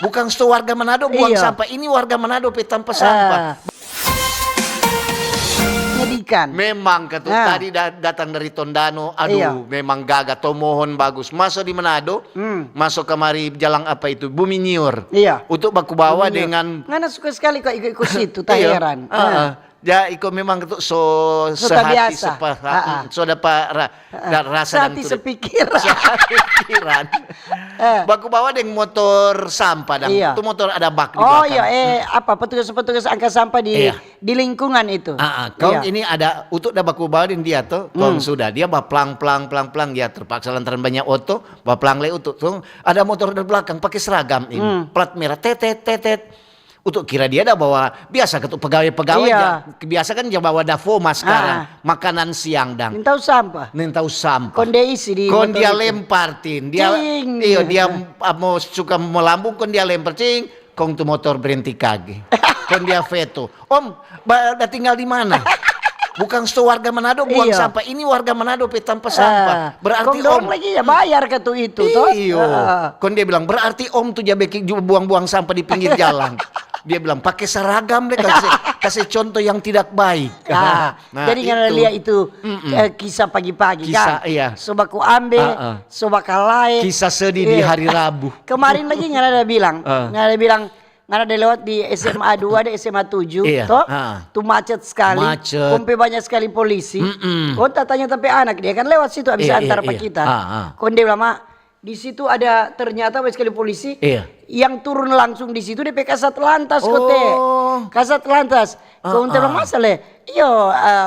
Bukan warga Manado buang sampah, ini warga Manado tanpa sampah. Menyedihkan. Memang tadi datang dari Tondano, aduh memang gagah, tomohon bagus. Masuk di Manado, masuk kemari jalan apa itu, Bumi Nyur. Untuk baku bawa dengan. Ngana suka sekali kok ikut situ, tak heran. Ya, ikut memang itu sehati so dapat rasa dan sepikiran. Baku bawa dengan motor sampah dan itu motor ada bak di belakang. Oh iya, apa petugas-petugas angkat sampah di lingkungan itu. Kau ini ada untuk dah baku bawa dengan dia tuh, kau sudah dia pelang dia terpaksa lantaran banyak auto, pelang le untuk tuh ada motor dari belakang pakai seragam ini, plat merah tetet. Untuk kira dia dah bawa biasa ketuk pegawai biasa kan dia bawa dafoma sekarang makanan siang dan nintau sampah konde isi di dia lempartin dia mau suka melambung kon dia lempar kong tu motor berhenti kaki kon dia veto dah tinggal di mana. Bukan warga Manado buang sampah, ini warga Manado tanpa sampah. Berarti om lagi ya bayar ke tuh itu toh. Kon dia bilang berarti om tuh jabeki buang-buang sampah di pinggir jalan. Dia bilang pakai seragam deh kasih contoh yang tidak baik. Jadi karena lihat itu kisah pagi-pagi kan. Sobaku ambil, sobakalai. Kisah sedih di hari Rabu. Kemarin lagi nggak ada bilang, nggak ada lewat di SMA 2 ada SMA 7 toh tuh macet sekali, kumpe banyak sekali polisi. Kau tak tanya tapi anak dia kan lewat situ habis antar pak kita. Kau dia bilang mak di situ ada ternyata banyak sekali polisi yang turun langsung di situ di Kasat Lantas kote. Kasat Lantas. Kau bilang masalah.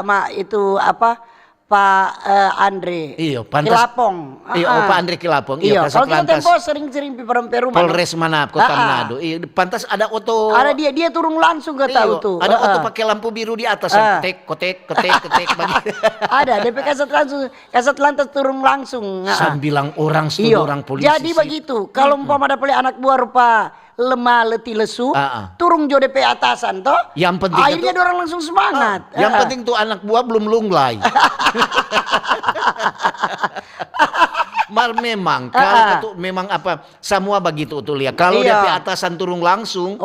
Mak itu apa? Pak Andre Kilapong. Pak Andre Kilapong. Kalau kita tempo sering-sering peru Polres mana Kota Manado. Pantas ada auto. Ada dia turun langsung ke tahu tuh. Ada auto pakai lampu biru di atas. Kotek. Ada DP Kasat Lantas turun langsung. Sembilang orang, 10 orang polisi. Jadi begitu. Kalau umpama ada anak buah rupa lemah letih lesu turun jo DP atasan toh yang penting akhirnya orang langsung semangat yang penting tuh anak buah belum lunglai. Memang kalau itu memang apa semua begitu tuh lihat kalau DP atasan turun langsung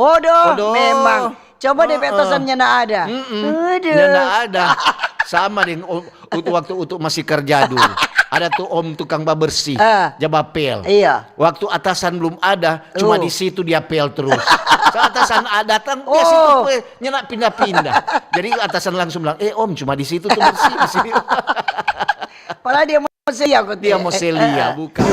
memang coba DP atasannya nggak ada nggak ada sama dengan waktu masih kerja dulu. Ada tuh om tukang bersih, jabapel. Waktu atasan belum ada, cuma di situ dia pel terus. Saat atasan datang, dia situ nyenak pindah-pindah. Jadi atasan langsung bilang, om cuma di situ tuh bersih di sini. Padahal dia mau selia kok. Dia mau selia, bukan.